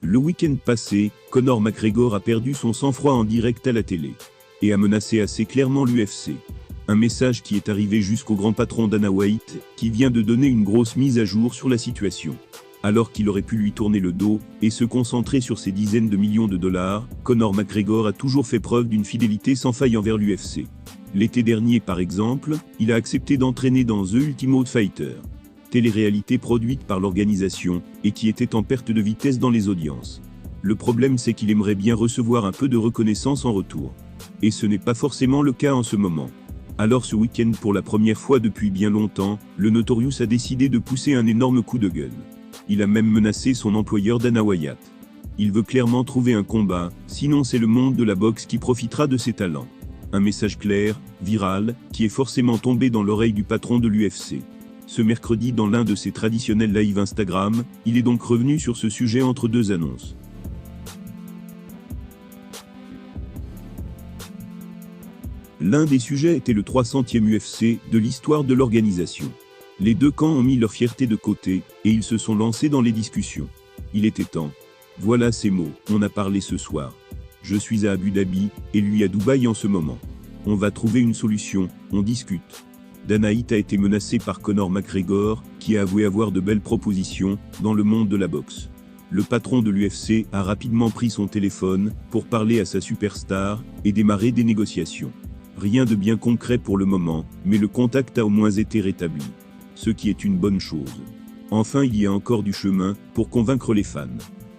Le week-end passé, Conor McGregor a perdu son sang-froid en direct à la télé et a menacé assez clairement l'UFC. Un message qui est arrivé jusqu'au grand patron Dana White, qui vient de donner une grosse mise à jour sur la situation. Alors qu'il aurait pu lui tourner le dos et se concentrer sur ses dizaines de millions de dollars, Conor McGregor a toujours fait preuve d'une fidélité sans faille envers l'UFC. L'été dernier par exemple, il a accepté d'entraîner dans The Ultimate Fighter, télé-réalité produite par l'organisation et qui était en perte de vitesse dans les audiences. Le problème c'est qu'il aimerait bien recevoir un peu de reconnaissance en retour. Et ce n'est pas forcément le cas en ce moment. Alors ce week-end pour la première fois depuis bien longtemps, le Notorious a décidé de pousser un énorme coup de gueule. Il a même menacé son employeur Dana White. Il veut clairement trouver un combat, sinon c'est le monde de la boxe qui profitera de ses talents. Un message clair, viral, qui est forcément tombé dans l'oreille du patron de l'UFC. Ce mercredi dans l'un de ses traditionnels lives Instagram, il est donc revenu sur ce sujet entre deux annonces. L'un des sujets était le 300e UFC de l'histoire de l'organisation. Les deux camps ont mis leur fierté de côté, et ils se sont lancés dans les discussions. Il était temps. Voilà ces mots, on a parlé ce soir. Je suis à Abu Dhabi, et lui à Dubaï en ce moment. On va trouver une solution, on discute. Dana White a été menacé par Conor McGregor, qui a avoué avoir de belles propositions dans le monde de la boxe. Le patron de l'UFC a rapidement pris son téléphone pour parler à sa superstar et démarrer des négociations. Rien de bien concret pour le moment, mais le contact a au moins été rétabli. Ce qui est une bonne chose. Enfin, il y a encore du chemin pour convaincre les fans.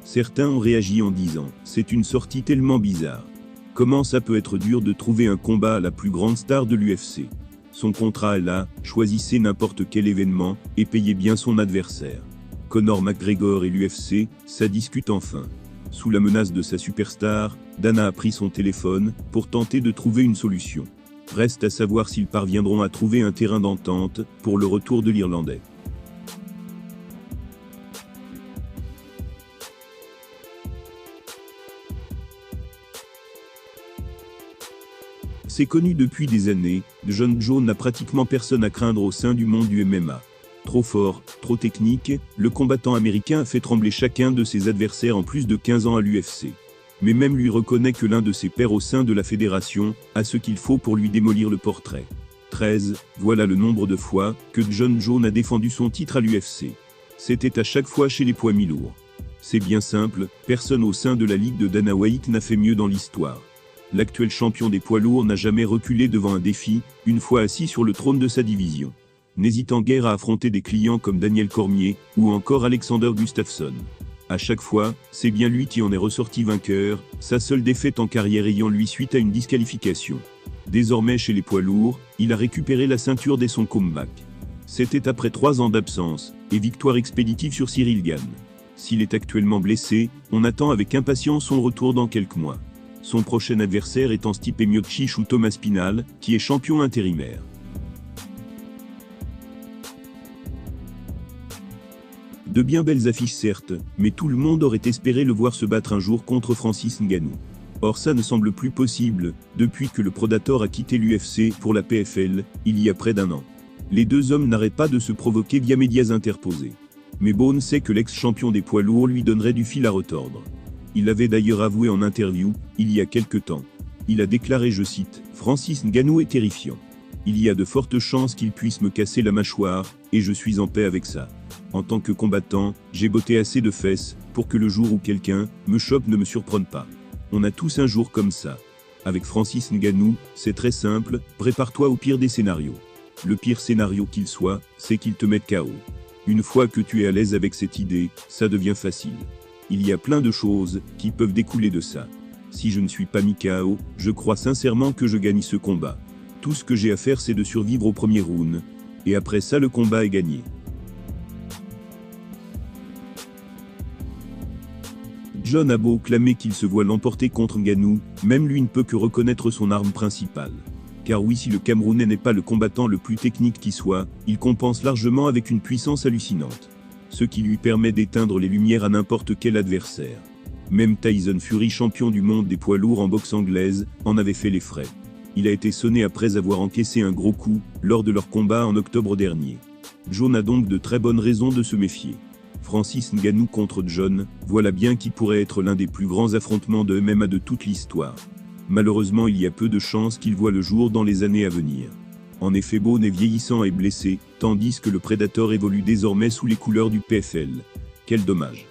Certains ont réagi en disant « C'est une sortie tellement bizarre. Comment ça peut être dur de trouver un combat à la plus grande star de l'UFC ? Son contrat est là, choisissez n'importe quel événement et payez bien son adversaire. » Conor McGregor et l'UFC, ça discute enfin. Sous la menace de sa superstar, Dana a pris son téléphone pour tenter de trouver une solution. Reste à savoir s'ils parviendront à trouver un terrain d'entente pour le retour de l'Irlandais. C'est connu depuis des années, Jon Jones n'a pratiquement personne à craindre au sein du monde du MMA. Trop fort, trop technique, le combattant américain a fait trembler chacun de ses adversaires en plus de 15 ans à l'UFC. Mais même lui reconnaît que l'un de ses pairs au sein de la fédération a ce qu'il faut pour lui démolir le portrait. 13, voilà le nombre de fois que Jon Jones a défendu son titre à l'UFC. C'était à chaque fois chez les poids mi-lourds. C'est bien simple, personne au sein de la ligue de Dana White n'a fait mieux dans l'histoire. L'actuel champion des poids lourds n'a jamais reculé devant un défi, une fois assis sur le trône de sa division. N'hésitant guère à affronter des clients comme Daniel Cormier ou encore Alexander Gustafsson. À chaque fois, c'est bien lui qui en est ressorti vainqueur, sa seule défaite en carrière ayant lui suite à une disqualification. Désormais chez les poids lourds, il a récupéré la ceinture dès son comeback. C'était après 3 ans d'absence, et victoire expéditive sur Cyril Gane. S'il est actuellement blessé, on attend avec impatience son retour dans quelques mois. Son prochain adversaire étant Stipe Miocic ou Thomas Spinal, qui est champion intérimaire. De bien belles affiches certes, mais tout le monde aurait espéré le voir se battre un jour contre Francis Ngannou. Or ça ne semble plus possible, depuis que le Predator a quitté l'UFC pour la PFL, il y a près d'1 an. Les deux hommes n'arrêtent pas de se provoquer via médias interposés. Mais Bones sait que l'ex-champion des poids lourds lui donnerait du fil à retordre. Il l'avait d'ailleurs avoué en interview, il y a quelque temps. Il a déclaré, je cite, « Francis Ngannou est terrifiant. Il y a de fortes chances qu'il puisse me casser la mâchoire, et je suis en paix avec ça. En tant que combattant, j'ai botté assez de fesses pour que le jour où quelqu'un me chope ne me surprenne pas. On a tous un jour comme ça. Avec Francis Ngannou, c'est très simple, prépare-toi au pire des scénarios. Le pire scénario qu'il soit, c'est qu'il te mette KO. Une fois que tu es à l'aise avec cette idée, ça devient facile. Il y a plein de choses qui peuvent découler de ça. Si je ne suis pas mis KO, je crois sincèrement que je gagne ce combat. Tout ce que j'ai à faire c'est de survivre au premier round. Et après ça le combat est gagné. » Jon a beau clamer qu'il se voit l'emporter contre Ngannou, même lui ne peut que reconnaître son arme principale. Car oui, si le Camerounais n'est pas le combattant le plus technique qui soit, il compense largement avec une puissance hallucinante. Ce qui lui permet d'éteindre les lumières à n'importe quel adversaire. Même Tyson Fury, champion du monde des poids lourds en boxe anglaise, en avait fait les frais. Il a été sonné après avoir encaissé un gros coup, lors de leur combat en octobre dernier. Jon a donc de très bonnes raisons de se méfier. Francis Ngannou contre John, voilà bien qui pourrait être l'un des plus grands affrontements de MMA de toute l'histoire. Malheureusement, il y a peu de chances qu'il voit le jour dans les années à venir. En effet, Bourne est vieillissant et blessé, tandis que le Predator évolue désormais sous les couleurs du PFL. Quel dommage.